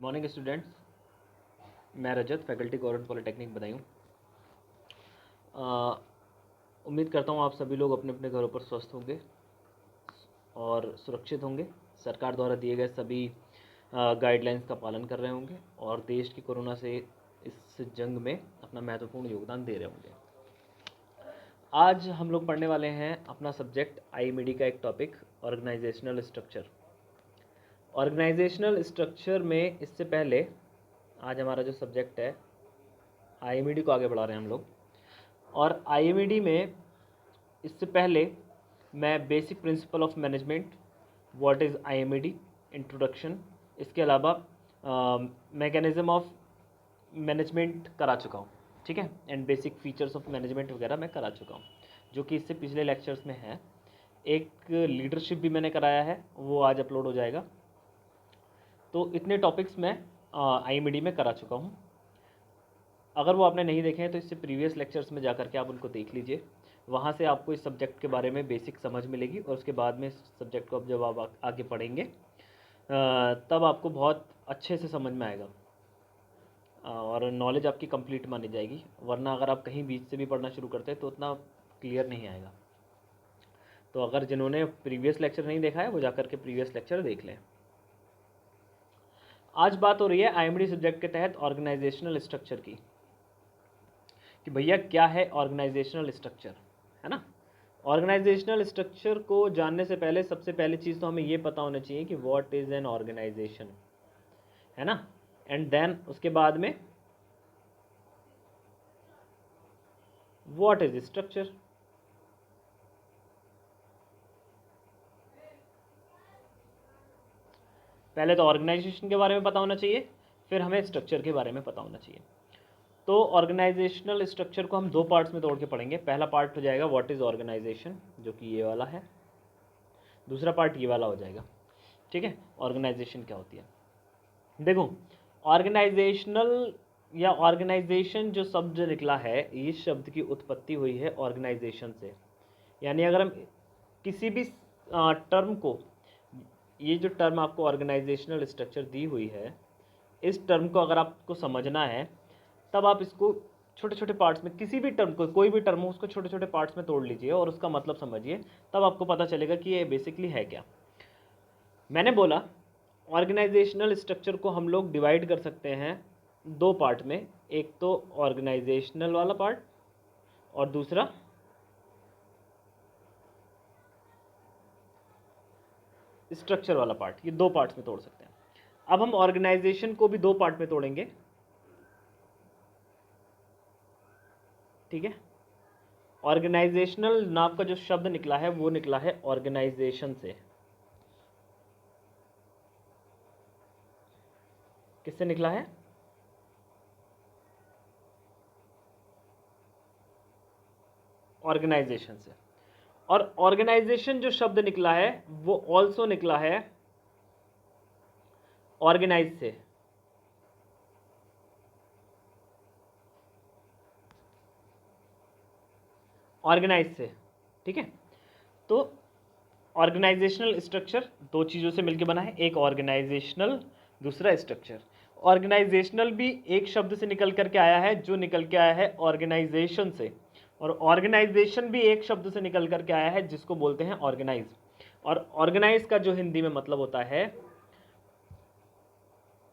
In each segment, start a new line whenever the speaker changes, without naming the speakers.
Morning students, मैं रजत faculty government polytechnic Badaun. उम्मीद करता हूँ आप सभी लोग अपने अपने घरों पर स्वस्थ होंगे और सुरक्षित होंगे। सरकार द्वारा दिए गए सभी गाइडलाइंस का पालन कर रहे होंगे और देश की कोरोना से इस जंग में अपना महत्वपूर्ण योगदान दे रहे होंगे। आज हम लोग पढ़ने वाले हैं अपना सब्जेक्ट आईएमडी का एक topic, organisational structure. Organisational structure में इससे पहले आज हमारा जो सब्जेक्ट है आईएमडी को आगे बढ़ा रहे हैं हम लोग। और आईएमडी में इससे पहले मैं basic principle of management, what is IMD, introduction, इसके अलावा मैकेनिज़्म ऑफ मैनेजमेंट करा चुका हूँ, ठीक है, and basic features of management वगैरह मैं करा चुका हूँ, जो कि इससे पिछले लेक्चर्स में है। एक लीडरशिप भी मैंने कराया है, वो आज अपलोड हो जाएगा। तो इतने टॉपिक्स मैं आईएमडी में करा चुका हूँ। अगर वो आपने नहीं देखे हैं तो इससे प्रीवियस लेक्चर्स में जा करके आप उनको देख लीजिए। वहाँ से आपको इस सब्जेक्ट के बारे में बेसिक समझ मिलेगी और उसके बाद में इस सब्जेक्ट को जब आप आगे पढ़ेंगे तब आपको बहुत अच्छे से समझ में आएगा और नॉलेज आपकी कंप्लीट मानी जाएगी। वरना अगर आप कहीं बीच से भी पढ़ना शुरू करते हैं तो उतना क्लियर नहीं आएगा। तो अगर जिन्होंने प्रीवियस लेक्चर नहीं देखा है वो जाकर के प्रीवियस लेक्चर देख लें। आज बात हो रही है आईएमडी सब्जेक्ट के तहत ऑर्गेनाइजेशनल स्ट्रक्चर की, कि भैया क्या है ऑर्गेनाइजेशनल स्ट्रक्चर, है ना। ऑर्गेनाइजेशनल स्ट्रक्चर को जानने से पहले सबसे पहली चीज़ तो हमें ये पता होना चाहिए कि व्हाट इज़ एन ऑर्गेनाइजेशन, है ना। एंड देन उसके बाद में व्हाट इज स्ट्रक्चर। पहले तो ऑर्गेनाइजेशन के बारे में पता होना चाहिए, फिर हमें स्ट्रक्चर के बारे में पता होना चाहिए। तो ऑर्गेनाइजेशनल स्ट्रक्चर को हम दो पार्ट्स में तोड़ के पढ़ेंगे। पहला पार्ट हो जाएगा व्हाट इज़ ऑर्गेनाइजेशन, जो कि ये वाला है। दूसरा पार्ट ये वाला हो जाएगा, ठीक है, ऑर्गेनाइजेशन क्या होती है। देखो, ऑर्गेनाइजेशनल या ऑर्गेनाइजेशन जो शब्द निकला है, इस शब्द की उत्पत्ति हुई है ऑर्गेनाइजेशन से। यानी अगर हम किसी भी टर्म को, ये जो टर्म आपको ऑर्गेनाइजेशनल स्ट्रक्चर दी हुई है, इस टर्म को अगर आपको समझना है तब आप इसको छोटे छोटे पार्ट्स में, किसी भी टर्म को, कोई भी टर्म हो उसको छोटे छोटे पार्ट्स में तोड़ लीजिए और उसका मतलब समझिए, तब आपको पता चलेगा कि ये बेसिकली है क्या। मैंने बोला ऑर्गेनाइजेशनल स्ट्रक्चर को हम लोग डिवाइड कर सकते हैं दो पार्ट में, एक तो ऑर्गेनाइजेशनल वाला पार्ट और दूसरा स्ट्रक्चर वाला पार्ट। ये दो पार्ट्स में तोड़ सकते हैं। अब हम ऑर्गेनाइजेशन को भी दो पार्ट में तोड़ेंगे, ठीक है। ऑर्गेनाइजेशनल नाम का जो शब्द निकला है वो निकला है ऑर्गेनाइजेशन से। किससे निकला है? ऑर्गेनाइजेशन से। और ऑर्गेनाइजेशन जो शब्द निकला है वो ऑल्सो निकला है ऑर्गेनाइज से। ऑर्गेनाइज से, ठीक है। तो ऑर्गेनाइजेशनल स्ट्रक्चर दो चीज़ों से मिलकर बना है, एक ऑर्गेनाइजेशनल, दूसरा स्ट्रक्चर। ऑर्गेनाइजेशनल भी एक शब्द से निकल करके आया है, जो निकल के आया है ऑर्गेनाइजेशन से, और ऑर्गेनाइजेशन भी एक शब्द से निकल करके आया है जिसको बोलते हैं ऑर्गेनाइज। और ऑर्गेनाइज का जो हिंदी में मतलब होता है,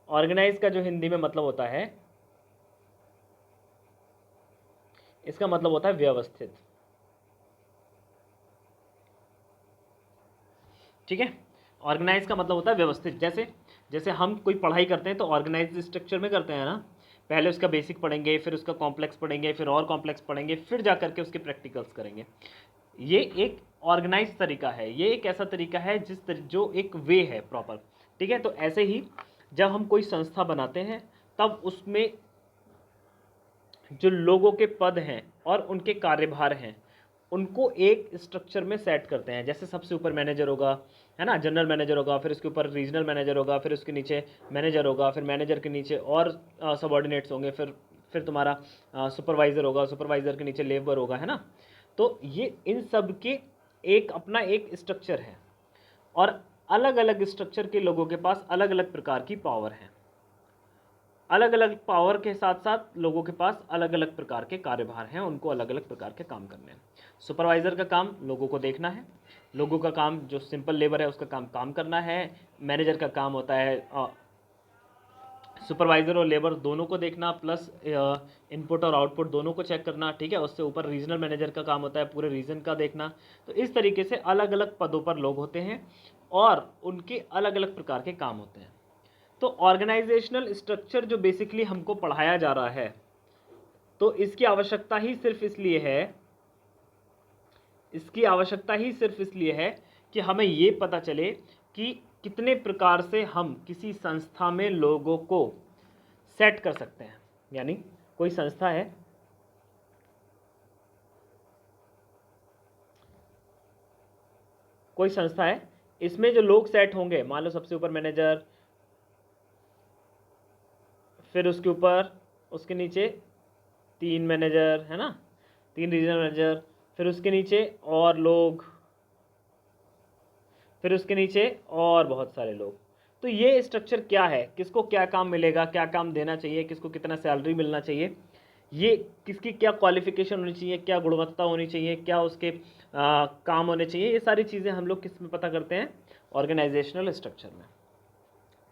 ऑर्गेनाइज का जो हिंदी में मतलब होता है, इसका मतलब होता है व्यवस्थित, ठीक है। ऑर्गेनाइज का मतलब होता है व्यवस्थित। जैसे जैसे हम कोई पढ़ाई करते हैं तो ऑर्गेनाइज स्ट्रक्चर में करते हैं ना। पहले उसका बेसिक पढ़ेंगे, फिर उसका कॉम्प्लेक्स पढ़ेंगे, फिर और कॉम्प्लेक्स पढ़ेंगे, फिर जा करके उसके प्रैक्टिकल्स करेंगे। ये एक ऑर्गेनाइज तरीका है, ये एक ऐसा तरीका है जो एक वे है प्रॉपर, ठीक है। तो ऐसे ही जब हम कोई संस्था बनाते हैं तब उसमें जो लोगों के पद हैं और उनके कार्यभार हैं उनको एक स्ट्रक्चर में सेट करते हैं। जैसे सबसे ऊपर मैनेजर होगा, है ना, जनरल मैनेजर होगा, फिर उसके ऊपर रीजनल मैनेजर होगा, फिर उसके नीचे मैनेजर होगा, फिर मैनेजर के नीचे और सबॉर्डिनेट्स होंगे, फिर तुम्हारा सुपरवाइज़र होगा, सुपरवाइज़र के नीचे लेबर होगा, है ना। तो ये इन सब के एक अपना एक स्ट्रक्चर है और अलग अलग स्ट्रक्चर के लोगों के पास अलग अलग प्रकार की पावर है। अलग अलग पावर के साथ साथ लोगों के पास अलग अलग प्रकार के कार्यभार हैं, उनको अलग अलग प्रकार के काम करने हैं। सुपरवाइज़र का काम लोगों को देखना है, लोगों का काम जो सिंपल लेबर है उसका काम करना है। मैनेजर का काम होता है सुपरवाइज़र और लेबर दोनों को देखना, प्लस इनपुट और आउटपुट दोनों को चेक करना, ठीक है। उससे ऊपर रीजनल मैनेजर का काम होता है पूरे रीजन का देखना। तो इस तरीके से अलग अलग पदों पर लोग होते हैं और उनके अलग अलग प्रकार के काम होते हैं। तो ऑर्गेनाइजेशनल स्ट्रक्चर जो बेसिकली हमको पढ़ाया जा रहा है, तो इसकी आवश्यकता ही सिर्फ इसलिए है कि हमें ये पता चले कि कितने प्रकार से हम किसी संस्था में लोगों को सेट कर सकते हैं। यानी कोई संस्था है, इसमें जो लोग सेट होंगे, मान लो सबसे ऊपर मैनेजर, फिर उसके ऊपर उसके नीचे 3 मैनेजर, है ना, 3 रीजनल मैनेजर, फिर उसके नीचे और लोग, फिर उसके नीचे और बहुत सारे लोग। तो ये स्ट्रक्चर क्या है, किसको क्या काम मिलेगा, क्या काम देना चाहिए, किसको कितना सैलरी मिलना चाहिए, ये किसकी क्या क्वालिफिकेशन होनी चाहिए, क्या गुणवत्ता होनी चाहिए, क्या उसके काम होने चाहिए, ये सारी चीज़ें हम लोग किस में पता करते हैं, ऑर्गेनाइजेशनल स्ट्रक्चर में,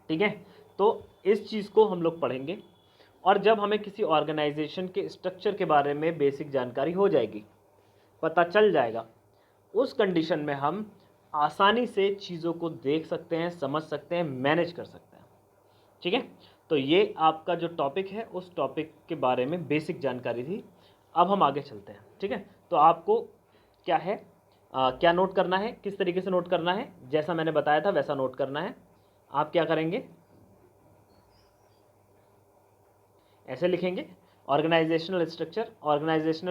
ठीक है। तो इस चीज़ को हम लोग पढ़ेंगे और जब हमें किसी ऑर्गेनाइजेशन के स्ट्रक्चर के बारे में बेसिक जानकारी हो जाएगी, पता चल जाएगा, उस कंडीशन में हम आसानी से चीज़ों को देख सकते हैं, समझ सकते हैं, मैनेज कर सकते हैं, ठीक है। तो ये आपका जो टॉपिक है उस टॉपिक के बारे में बेसिक जानकारी थी। अब हम आगे चलते हैं, ठीक है। तो आपको क्या है, क्या नोट करना है, किस तरीके से नोट करना है, जैसा मैंने बताया था वैसा नोट करना है। आप क्या करेंगे, ऐसे लिखेंगे, ऑर्गेनाइजेशनल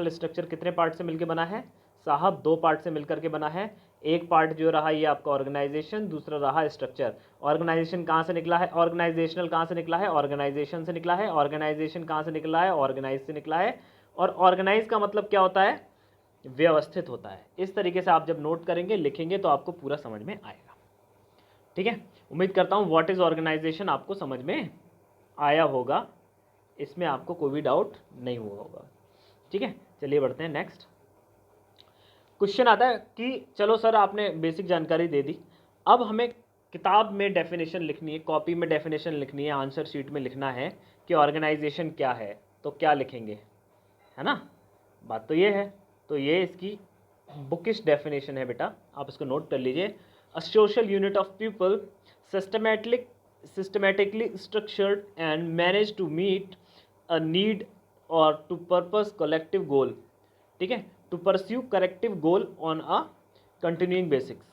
स्ट्रक्चर कितने पार्ट से मिलकर बना है साहब, 2 पार्ट से मिलकर के बना है। एक पार्ट जो रहा ये आपका ऑर्गेनाइजेशन, दूसरा रहा स्ट्रक्चर। ऑर्गेनाइजेशन कहाँ से निकला है, ऑर्गेनाइजेशनल कहाँ से निकला है, ऑर्गेनाइजेशन से निकला है। ऑर्गेनाइजेशन कहाँ से निकला है, ऑर्गेनाइज से निकला है। और ऑर्गेनाइज का मतलब क्या होता है, व्यवस्थित होता है। इस तरीके से आप जब नोट करेंगे, लिखेंगे, तो आपको पूरा समझ में आएगा, ठीक है। उम्मीद करता हूँ व्हाट इज ऑर्गेनाइजेशन आपको समझ में आया होगा, इसमें आपको कोई भी डाउट नहीं हुआ होगा, ठीक है। चलिए बढ़ते हैं नेक्स्ट क्वेश्चन। आता है कि चलो सर आपने बेसिक जानकारी दे दी, अब हमें किताब में डेफिनेशन लिखनी है, कॉपी में डेफिनेशन लिखनी है, आंसर शीट में लिखना है कि ऑर्गेनाइजेशन क्या है, तो क्या लिखेंगे, है ना। बात तो ये है, तो ये इसकी बुकिश डेफिनेशन है बेटा, आप इसको नोट कर लीजिए। A social unit of people systematically structured and managed to meet a need or to purpose collective goal, ठीक है, to pursue collective goal on a continuing basis।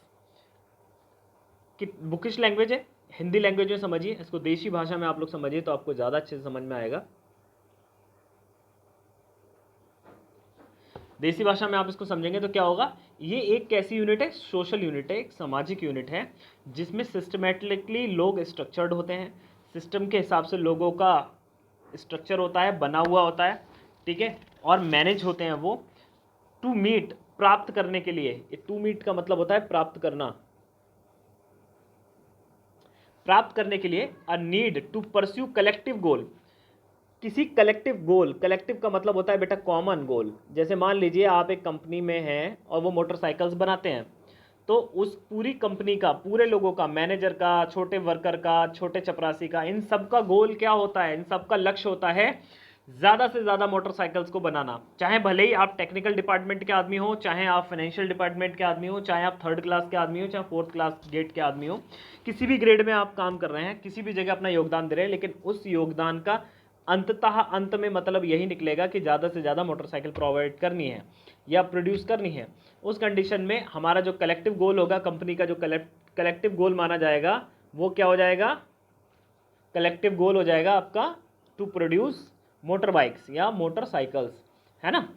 कि बुकिश लैंग्वेज है, हिंदी लैंग्वेज में समझिए इसको, देशी भाषा में आप लोग समझिए तो आपको ज़्यादा अच्छे से समझ में आएगा। देसी भाषा में आप इसको समझेंगे तो क्या होगा, ये एक कैसी यूनिट है, सोशल यूनिट है, एक सामाजिक यूनिट है, जिसमें सिस्टमेटिकली लोग स्ट्रक्चर्ड होते हैं, सिस्टम के हिसाब से लोगों का स्ट्रक्चर होता है, बना हुआ होता है, ठीक है, और मैनेज होते हैं वो टू मीट, प्राप्त करने के लिए। टू मीट का मतलब होता है प्राप्त करना, प्राप्त करने के लिए, a need to pursue collective goal, किसी कलेक्टिव गोल, कलेक्टिव का मतलब होता है बेटा कॉमन गोल। जैसे मान लीजिए आप एक कंपनी में हैं और वो मोटरसाइकिल्स बनाते हैं, तो उस पूरी कंपनी का, पूरे लोगों का, मैनेजर का, छोटे वर्कर का, छोटे चपरासी का, इन सब का गोल क्या होता है, इन सब का लक्ष्य होता है ज़्यादा से ज़्यादा मोटरसाइकिल्स को बनाना। चाहे भले ही आप टेक्निकल डिपार्टमेंट के आदमी हो, चाहे आप फाइनेंशियल डिपार्टमेंट के आदमी हो, चाहे आप 3rd क्लास के आदमी हो, चाहे 4th क्लास गेट के आदमी हो, किसी भी ग्रेड में आप काम कर रहे हैं, किसी भी जगह अपना योगदान दे रहे हैं, लेकिन उस योगदान का अंततः अंत में मतलब यही निकलेगा कि ज़्यादा से ज़्यादा मोटरसाइकिल प्रोवाइड करनी है या प्रोड्यूस करनी है। उस कंडीशन में हमारा जो कलेक्टिव गोल होगा, कंपनी का जो कलेक्टिव गोल माना जाएगा, वो क्या हो जाएगा, कलेक्टिव गोल हो जाएगा आपका टू प्रोड्यूस मोटर बाइक्स या मोटरसाइकिल्स, है ना।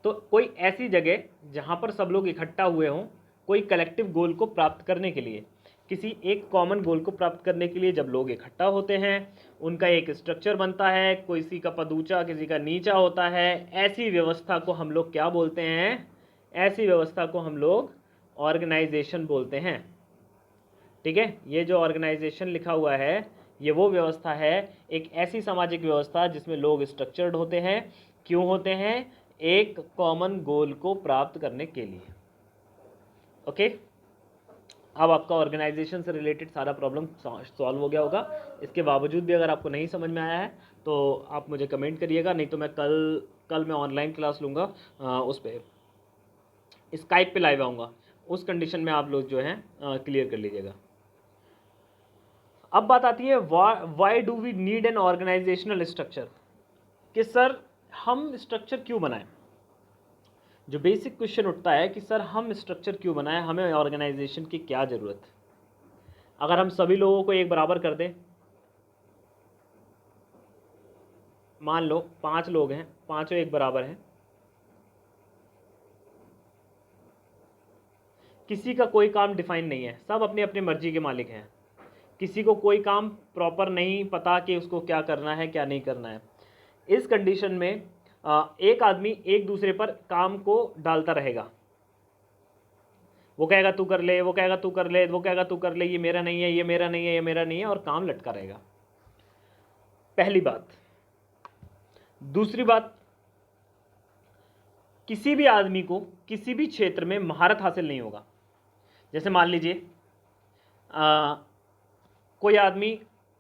तो कोई ऐसी जगह जहाँ पर सब लोग इकट्ठा हुए हों, कोई कलेक्टिव गोल को प्राप्त करने के लिए, किसी एक कॉमन गोल को प्राप्त करने के लिए जब लोग इकट्ठा होते हैं, उनका एक स्ट्रक्चर बनता है, किसी का पद ऊंचा किसी का नीचा होता है, ऐसी व्यवस्था को हम लोग क्या बोलते हैं, ऐसी व्यवस्था को हम लोग ऑर्गेनाइजेशन बोलते हैं, ठीक है। ये जो ऑर्गेनाइजेशन लिखा हुआ है ये वो व्यवस्था है, एक ऐसी सामाजिक व्यवस्था जिसमें लोग स्ट्रक्चर्ड होते हैं। क्यों होते हैं? एक कॉमन गोल को प्राप्त करने के लिए। ओके, अब आपका ऑर्गेनाइजेशन से रिलेटेड सारा प्रॉब्लम सॉल्व हो गया होगा। इसके बावजूद भी अगर आपको नहीं समझ में आया है तो आप मुझे कमेंट करिएगा, नहीं तो मैं कल मैं ऑनलाइन क्लास लूँगा, उस पर स्काइप पे लाइव आऊँगा, उस कंडीशन में आप लोग जो हैं क्लियर कर लीजिएगा। अब बात आती है why do we need an organisational structure, कि सर हम स्ट्रक्चर क्यों बनाएं। जो बेसिक क्वेश्चन उठता है कि सर हम स्ट्रक्चर क्यों बनाएं, हमें ऑर्गेनाइजेशन की क्या ज़रूरत है। अगर हम सभी लोगों को एक बराबर कर दें, मान लो 5 लोग हैं, पांचों एक बराबर हैं, किसी का कोई काम डिफाइन नहीं है, सब अपनी अपनी मर्जी के मालिक हैं, किसी को कोई काम प्रॉपर नहीं पता कि उसको क्या करना है क्या नहीं करना है। इस कंडीशन में एक आदमी एक दूसरे पर काम को डालता रहेगा, वो कहेगा तू कर ले, वो कहेगा तू कर ले, वो कहेगा तू कर ले, ये मेरा नहीं है, ये मेरा नहीं है, ये मेरा नहीं है, और काम लटका रहेगा। पहली बात। दूसरी बात, किसी भी आदमी को किसी भी क्षेत्र में महारत हासिल नहीं होगा। जैसे मान लीजिए कोई आदमी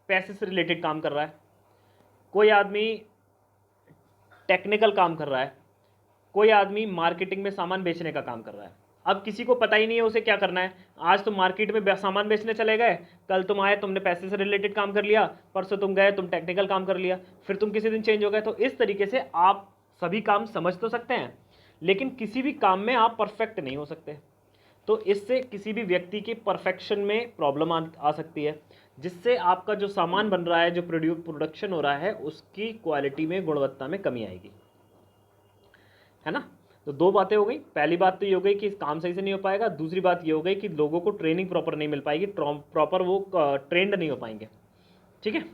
पैसे से रिलेटेड काम कर रहा है, कोई आदमी टेक्निकल काम कर रहा है, कोई आदमी मार्केटिंग में सामान बेचने का काम कर रहा है। अब किसी को पता ही नहीं है उसे क्या करना है। आज तुम मार्केट में सामान बेचने चले गए, कल तुम आए तुमने पैसे से रिलेटेड काम कर लिया, परसों तुम गए तुम टेक्निकल काम कर लिया, फिर तुम किसी दिन चेंज हो गए। तो इस तरीके से आप सभी काम समझ तो सकते हैं, लेकिन किसी भी काम में आप परफेक्ट नहीं हो सकते। तो इससे किसी भी व्यक्ति की परफेक्शन में प्रॉब्लम आ सकती है, जिससे आपका जो सामान बन रहा है, जो प्रोडक्शन हो रहा है, उसकी क्वालिटी में, गुणवत्ता में कमी आएगी, है ना। तो दो बातें हो गई। पहली बात तो ये हो गई कि काम सही से नहीं हो पाएगा। दूसरी बात ये हो गई कि लोगों को ट्रेनिंग प्रॉपर नहीं मिल पाएगी, प्रॉपर वो ट्रेंड नहीं हो पाएंगे। ठीक है,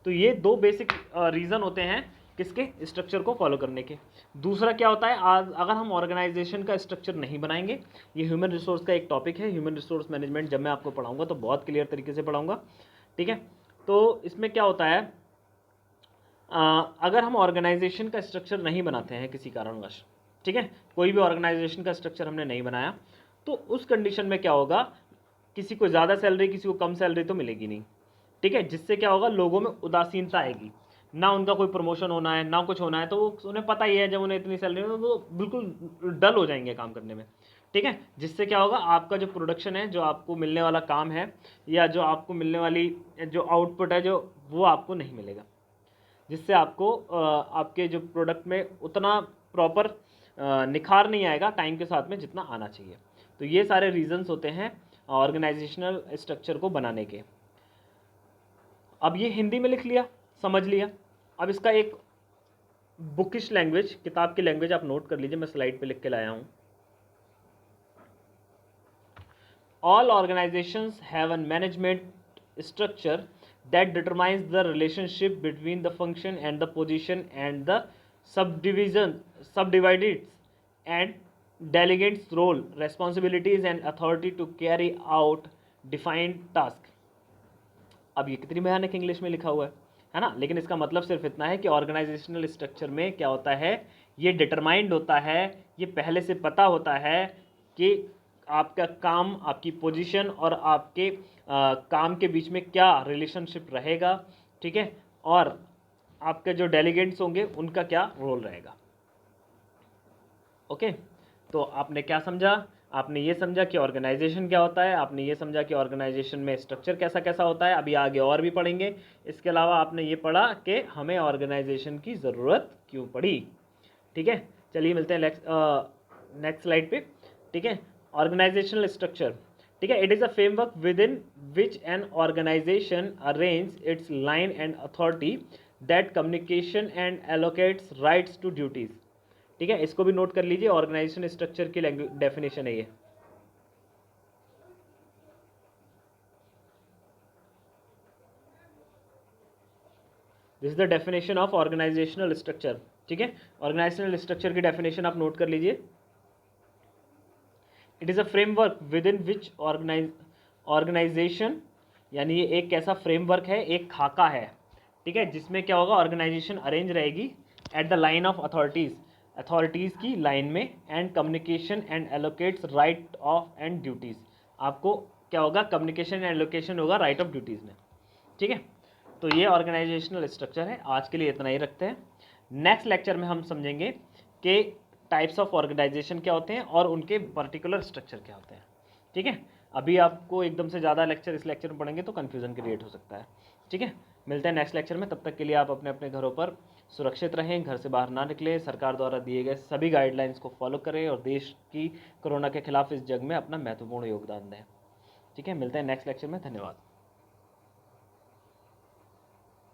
तो ये दो बेसिक रीज़न होते हैं किसके, स्ट्रक्चर को फॉलो करने के। दूसरा क्या होता है, अगर हम ऑर्गेनाइजेशन का स्ट्रक्चर नहीं बनाएंगे, ये ह्यूमन रिसोर्स का एक टॉपिक है, ह्यूमन रिसोर्स मैनेजमेंट, जब मैं आपको पढ़ाऊंगा तो बहुत क्लियर तरीके से पढ़ाऊंगा। ठीक है, तो इसमें क्या होता है, अगर हम ऑर्गेनाइजेशन का स्ट्रक्चर नहीं बनाते हैं किसी कारणवश, ठीक है, कोई भी ऑर्गेनाइजेशन का स्ट्रक्चर हमने नहीं बनाया, तो उस कंडीशन में क्या होगा, किसी को ज़्यादा सैलरी किसी को कम सैलरी तो मिलेगी नहीं। ठीक है, जिससे क्या होगा, लोगों में उदासीनता आएगी, ना उनका कोई प्रमोशन होना है ना कुछ होना है। तो वो उन्हें पता ही है जब उन्हें इतनी सैलरी में, वो बिल्कुल डल हो जाएंगे काम करने में। ठीक है, जिससे क्या होगा, आपका जो प्रोडक्शन है, जो आपको मिलने वाला काम है, या जो आपको मिलने वाली जो आउटपुट है, जो वो आपको नहीं मिलेगा, जिससे आपको आपके जो प्रोडक्ट में उतना प्रॉपर निखार नहीं आएगा टाइम के साथ में जितना आना चाहिए। तो ये सारे रीजंस होते हैं ऑर्गेनाइजेशनल स्ट्रक्चर को बनाने के। अब ये हिंदी में लिख लिया, समझ लिया। अब इसका एक बुकिश लैंग्वेज, किताब की लैंग्वेज आप नोट कर लीजिए, मैं स्लाइड पे लिख के लाया हूँ। All organisations have an management structure that determines the relationship between the function and the position and the subdivided and delegates role, responsibilities and authority to carry out defined task। अब ये कितनी भयानक English में लिखा हुआ है ना, लेकिन इसका मतलब सिर्फ इतना है कि ऑर्गेनाइजेशनल स्ट्रक्चर में क्या होता है, ये डिटरमाइंड होता है, ये पहले से पता होता है कि आपका काम, आपकी पोजीशन और आपके काम के बीच में क्या रिलेशनशिप रहेगा। ठीक है, और आपके जो डेलीगेट्स होंगे उनका क्या रोल रहेगा। ओके, तो आपने क्या समझा, आपने ये समझा कि ऑर्गेनाइजेशन क्या होता है, आपने ये समझा कि ऑर्गेनाइजेशन में स्ट्रक्चर कैसा कैसा होता है। अभी आगे और भी पढ़ेंगे। इसके अलावा आपने ये पढ़ा कि हमें ऑर्गेनाइजेशन की ज़रूरत क्यों पड़ी। ठीक है, चलिए मिलते हैं नेक्स्ट स्लाइड पे। ठीक है, ऑर्गेनाइजेशनल स्ट्रक्चर, ठीक है, it is a framework within which an organisation arrange its line and authority that communication and allocates rights to duties. ठीक है, इसको भी नोट कर लीजिए, ऑर्गेनाइजेशन स्ट्रक्चर की डेफिनेशन है ये। This is the definition of organisational structure. ठीक है, ऑर्गेनाइजेशनल स्ट्रक्चर की डेफिनेशन आप नोट कर लीजिए। It is a framework within which organization यानी ये एक कैसा फ्रेमवर्क है, एक खाका है, ठीक है, जिसमें क्या होगा, ऑर्गेनाइजेशन अरेंज रहेगी at the line of authorities की लाइन में, and communication and allocates right of and duties. आपको क्या होगा, कम्युनिकेशन एंड एलोकेशन होगा राइट ऑफ ड्यूटीज़ में, ठीक है। तो ये ऑर्गेनाइजेशनल स्ट्रक्चर है। आज के लिए इतना ही रखते हैं। नेक्स्ट लेक्चर में हम समझेंगे कि टाइप्स ऑफ ऑर्गेनाइजेशन क्या होते हैं और उनके पर्टिकुलर स्ट्रक्चर क्या होते हैं, ठीक है। अभी आपको एकदम से ज़्यादा लेक्चर इस लेक्चर में पढ़ेंगे तो कन्फ्यूज़न क्रिएट हो सकता है, ठीक है। मिलते हैं नेक्स्ट लेक्चर में, तब तक के लिए आप अपने अपने घरों पर सुरक्षित रहें, घर से बाहर ना निकलें, सरकार द्वारा दिए गए सभी गाइडलाइंस को फॉलो करें और देश की कोरोना के खिलाफ इस जंग में अपना महत्वपूर्ण योगदान दें, ठीक है। मिलते हैं नेक्स्ट लेक्चर में, धन्यवाद।